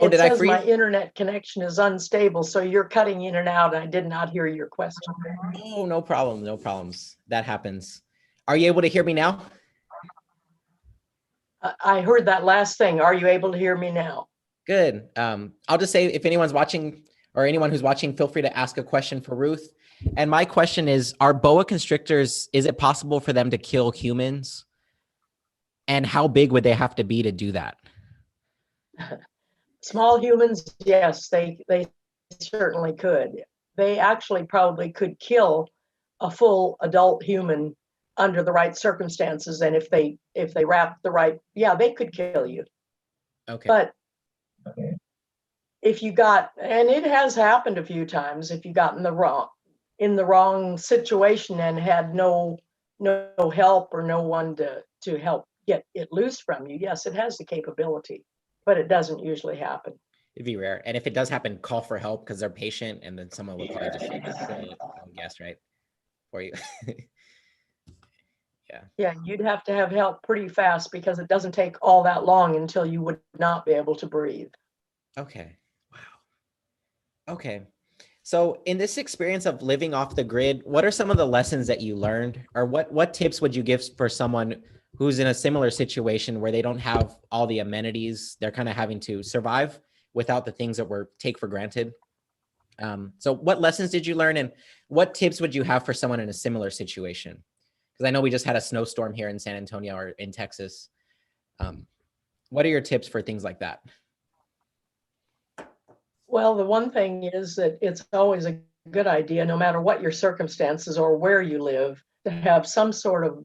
Oh, it did I says freeze? my internet connection is unstable, so you're cutting in and out. And I did not hear your question. Oh, no problem. No problems. That happens. Are you able to hear me now? I heard that last thing. Are you able to hear me now? Good. I'll just say, if anyone's watching or anyone who's watching, feel free to ask a question for Ruth. And my question is, are boa constrictors, is it possible for them to kill humans? And how big would they have to be to do that? Small humans, yes, they certainly could. They actually probably could kill a full adult human under the right circumstances, and if they wrap the right, yeah, they could kill you. Okay. But if you got, and it has happened a few times, if you got in the wrong situation and had no help or no one to help get it loose from you, yes, it has the capability, but it doesn't usually happen. It'd be rare. And if it does happen, call for help because they're patient, and then someone would probably just like kill it, I would guess, right? For you. Yeah. Yeah, you'd have to have help pretty fast because it doesn't take all that long until you would not be able to breathe. Okay. Wow. Okay. So in this experience of living off the grid, what are some of the lessons that you learned, or what tips would you give for someone who's in a similar situation where they don't have all the amenities, they're kind of having to survive without the things that we take for granted? So what lessons did you learn, and what tips would you have for someone in a similar situation? Because I know we just had a snowstorm here in San Antonio or in Texas. What are your tips for things like that? Well, the one thing is that it's always a good idea, no matter what your circumstances or where you live, to have some sort of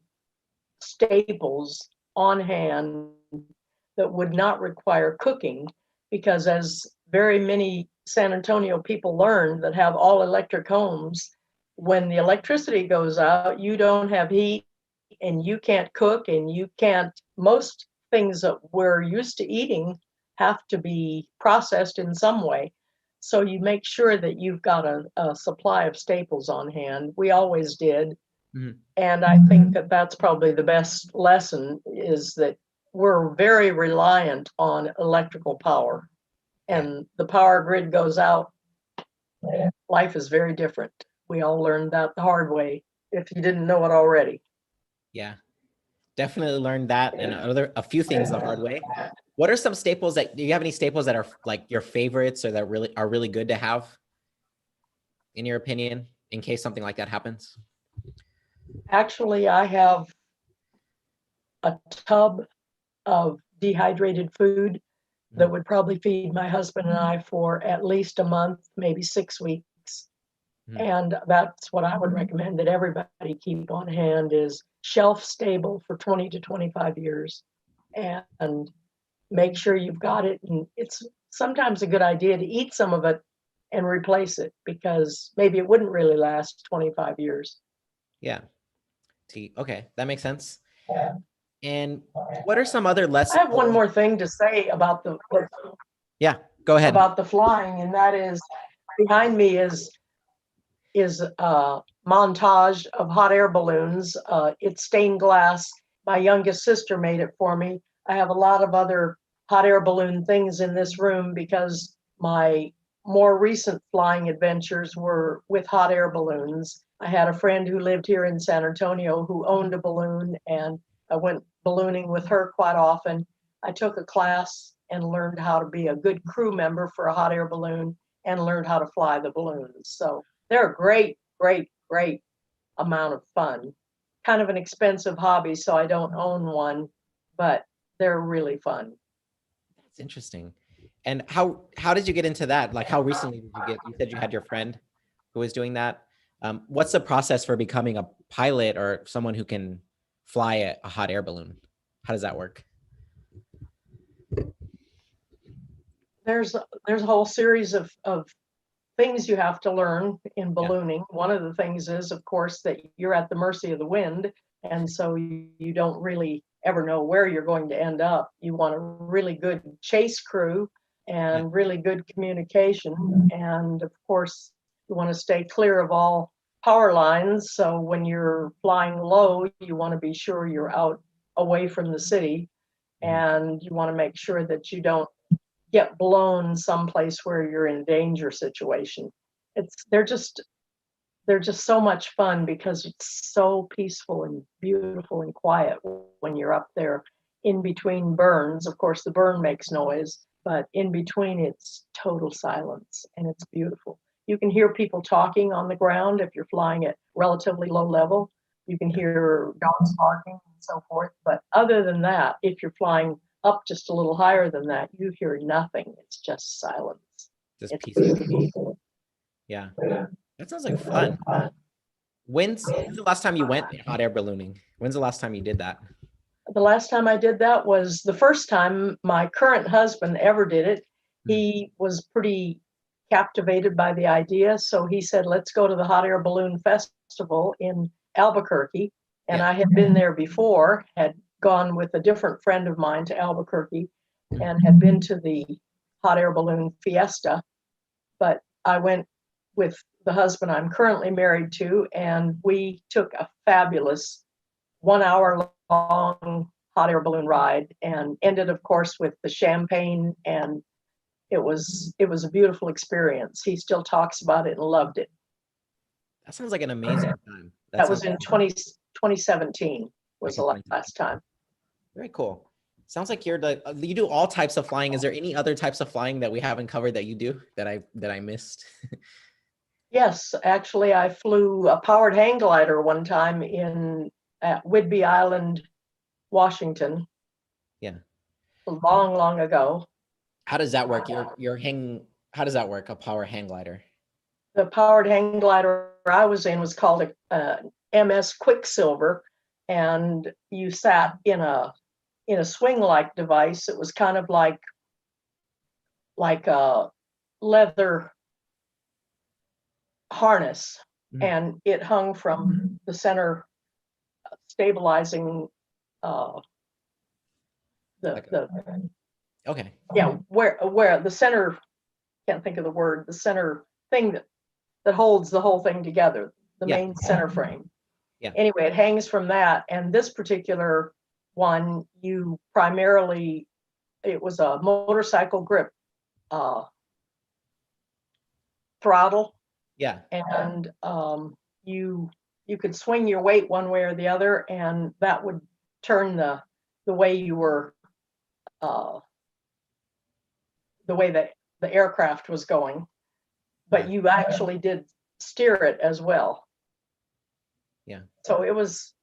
staples on hand that would not require cooking, because as very many San Antonio people learned that have all electric homes, when the electricity goes out, you don't have heat and you can't cook, and you can't, most things that we're used to eating have to be processed in some way. So you make sure that you've got a supply of staples on hand. We always did. Mhm. And I think that that's probably the best lesson, is that we're very reliant on electrical power. And the power grid goes out, life is very different. We all learned that the hard way, if you didn't know it already. Yeah, definitely learned that and a few things the hard way. What are some staples do you have any staples that are like your favorites or that really are really good to have, in your opinion, in case something like that happens? Actually, I have a tub of dehydrated food that would probably feed my husband and I for at least a month, maybe 6 weeks. And that's what I would recommend that everybody keep on hand, is shelf stable for 20 to 25 years. And make sure you've got it. And it's sometimes a good idea to eat some of it and replace it, because maybe it wouldn't really last 25 years. Yeah. Okay, that makes sense. And what are some other lessons? I have one more thing to say about Yeah, go ahead. about the flying, and that is, behind me is a montage of hot air balloons. It's stained glass. My youngest sister made it for me. I have a lot of other hot air balloon things in this room because my more recent flying adventures were with hot air balloons. I had a friend who lived here in San Antonio who owned a balloon, and I went ballooning with her quite often. I took a class and learned how to be a good crew member for a hot air balloon, and learned how to fly the balloons. So they're a great, great, great amount of fun. Kind of an expensive hobby, so I don't own one, but they're really fun. That's interesting. And how did you get into that? Like, how recently did you said you had your friend who was doing that. What's the process for becoming a pilot or someone who can fly a hot air balloon? How does that work? There's a whole series of things you have to learn in ballooning. One of the things is, of course, that you're at the mercy of the wind, and so you don't really ever know where you're going to end up. You want a really good chase crew and really good communication, and of course, you want to stay clear of all power lines. So when you're flying low, you want to be sure you're out away from the city, and you want to make sure that you don't get blown someplace where you're in danger situation. They're just so much fun because it's so peaceful and beautiful and quiet when you're up there in between burns. Of course, the burn makes noise, but in between it's total silence, and it's beautiful. You can hear people talking on the ground if you're flying at relatively low level. You can hear dogs barking and so forth. But other than that, if you're flying up just a little higher than that, you hear nothing. It's just silence. Just It's peaceful. peaceful. Yeah. That sounds like fun. When's the last time you went hot air ballooning? When's the last time you did that? The last time I did that was the first time my current husband ever did it. He was pretty captivated by the idea. So he said, let's go to the Hot Air Balloon Festival in Albuquerque. And Yeah. I had been there before, had gone with a different friend of mine to Albuquerque and had been to the Hot Air Balloon Fiesta. But I went with the husband I'm currently married to, and we took a fabulous 1 hour long hot air balloon ride and ended, of course, with the champagne, and it was a beautiful experience. He still talks about it and loved it. That sounds like an amazing time. That was in 2017 was Okay, the last time. Very cool. Sounds like you do all types of flying. Is there any other types of flying that we haven't covered that you do that I missed? Yes, actually, I flew a powered hang glider one time at Whidbey Island, Washington. Yeah. Long ago. How does that work? How does that work? A power hang glider? The powered hang glider I was in was called a MS Quicksilver, and you sat in a swing-like device. It was kind of like a leather harness, and it hung from the center, stabilizing okay. Yeah, where the center, can't think of the word, the center thing that holds the whole thing together, the main center frame. Yeah. Anyway, it hangs from that, and this particular one, it was a motorcycle grip throttle. Yeah. And you could swing your weight one way or the other, and that would turn the way you were the way that the aircraft was going, but you actually did steer it as well. Yeah. So it was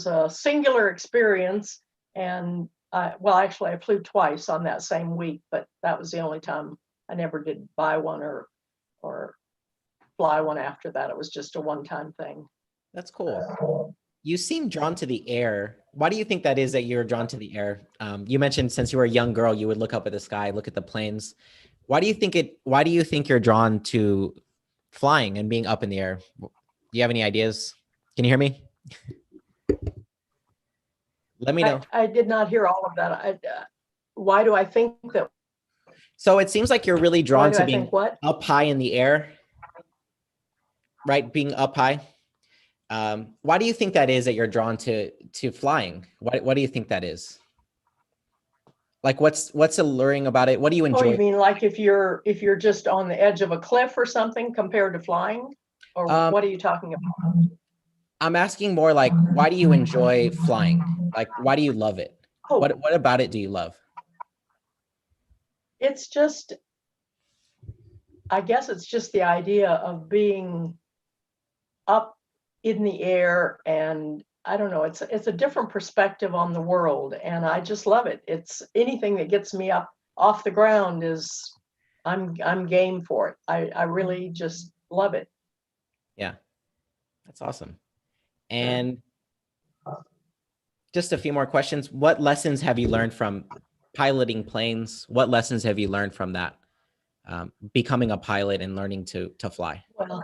a singular experience, and actually I flew twice on that same week, but that was the only time. I never did buy one or fly one after that. It was just a one-time thing. That's cool. You seem drawn to the air. Why do you think that is that you're drawn to the air? You mentioned since you were a young girl, you would look up at the sky, look at the planes. Why do you think you're drawn to flying and being up in the air? Do you have any ideas? Can you hear me? Let me know. I did not hear all of that. Why do I think that? So it seems like you're really drawn to being up high in the air, right? Being up high. Why do you think that is that you're drawn to flying? What do you think that is? Like what's alluring about it? What do you enjoy? Oh, you mean like if you're just on the edge of a cliff or something compared to flying? Or what are you talking about? I'm asking more like, why do you enjoy flying? Like, why do you love it? Oh. What about it do you love? It's just, I guess it's just the idea of being up in the air, and I don't know, it's a different perspective on the world, and I just love it. It's anything that gets me up off the ground is I'm game for it. I really just love it. Yeah, that's awesome. And just a few more questions. What lessons have you learned from piloting planes? What lessons have you learned from that? Becoming a pilot and learning to fly? Well,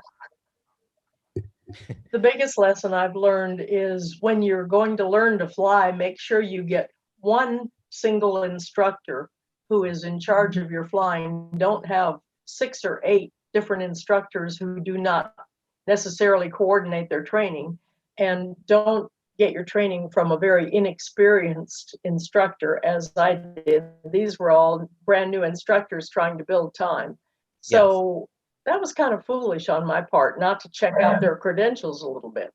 the biggest lesson I've learned is when you're going to learn to fly, make sure you get one single instructor who is in charge of your flying. Don't have 6 or 8 different instructors who do not necessarily coordinate their training, and don't get your training from a very inexperienced instructor, as I did. These were all brand new instructors trying to build time. So that was kind of foolish on my part not to check out their credentials a little bit.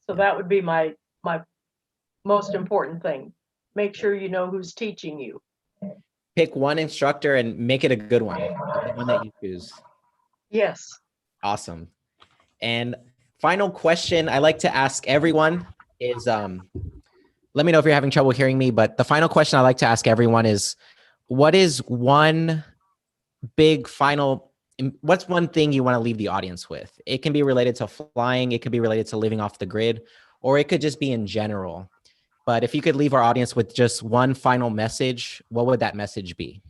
So that would be my most important thing. Make sure you know who's teaching you. Pick one instructor and make it a good one, the one that you choose. Yes. Awesome. And final question I like to ask everyone is, let me know if you're having trouble hearing me, but the final question I like to ask everyone is, what is one big final, what's one thing you want to leave the audience with? It can be related to flying, it could be related to living off the grid, or it could just be in general. But if you could leave our audience with just one final message, what would that message be?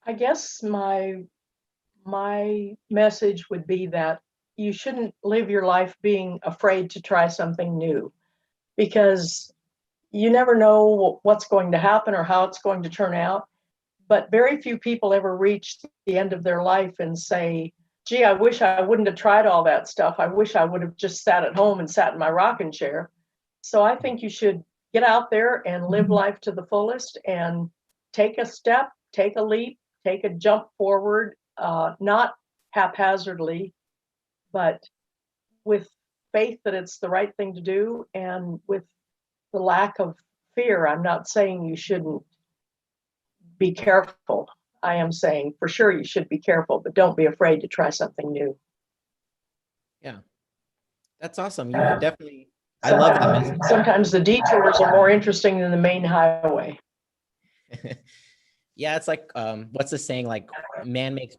I guess my message would be that you shouldn't live your life being afraid to try something new, because you never know what's going to happen or how it's going to turn out. But very few people ever reach the end of their life and say, gee, I wish I wouldn't have tried all that stuff. I wish I would have just sat at home and sat in my rocking chair. So I think you should get out there and live life to the fullest and take a step, take a leap, take a jump forward, not haphazardly, but with faith that it's the right thing to do, and with the lack of fear. I'm not saying you shouldn't be careful. I am saying for sure you should be careful, but don't be afraid to try something new. Yeah, that's awesome. You definitely, I love that message. Sometimes the detours are more interesting than the main highway. Yeah, it's like, what's the saying? Like, man makes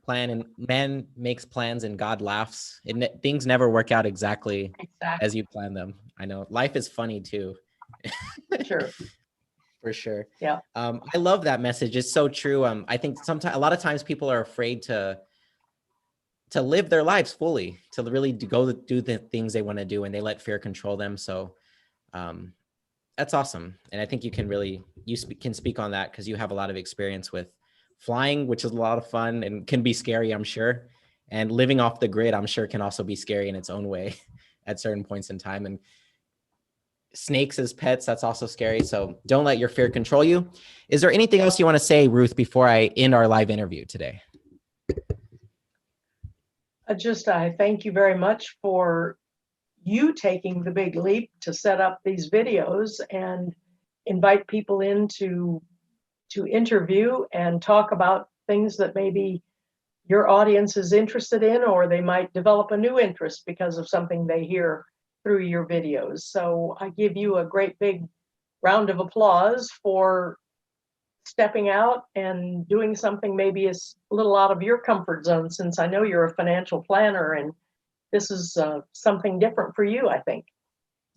plans and God laughs. Things never work out exactly as you plan them. I know life is funny too. Sure. For sure. Yeah. I love that message. It's so true. I think sometimes, a lot of times people are afraid to live their lives fully, to really go do the things they want to do, and they let fear control them. So, that's awesome. And I think you can really, can speak on that because you have a lot of experience with flying, which is a lot of fun and can be scary, I'm sure. And living off the grid, I'm sure, can also be scary in its own way at certain points in time. And snakes as pets, that's also scary. So don't let your fear control you. Is there anything else you want to say, Ruth, before I end our live interview today? I thank you very much for you taking the big leap to set up these videos and invite people in to interview and talk about things that maybe your audience is interested in, or they might develop a new interest because of something they hear through your videos. So I give you a great big round of applause for stepping out and doing something maybe is a little out of your comfort zone, since I know you're a financial planner and this is something different for you, I think.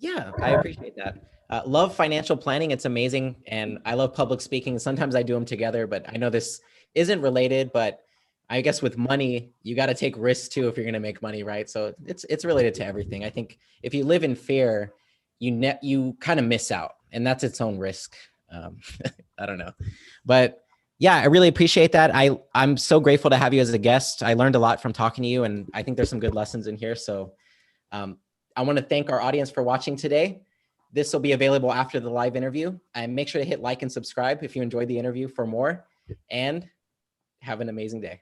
Yeah, I appreciate that. Love financial planning. It's amazing. And I love public speaking. Sometimes I do them together, but I know this isn't related, but I guess with money, you got to take risks too if you're going to make money, right? So it's related to everything. I think if you live in fear, you kind of miss out, and that's its own risk. I don't know, but yeah, I really appreciate that. I'm so grateful to have you as a guest. I learned a lot from talking to you, and I think there's some good lessons in here. So I want to thank our audience for watching today. This will be available after the live interview, and make sure to hit like and subscribe if you enjoyed the interview for more, and have an amazing day.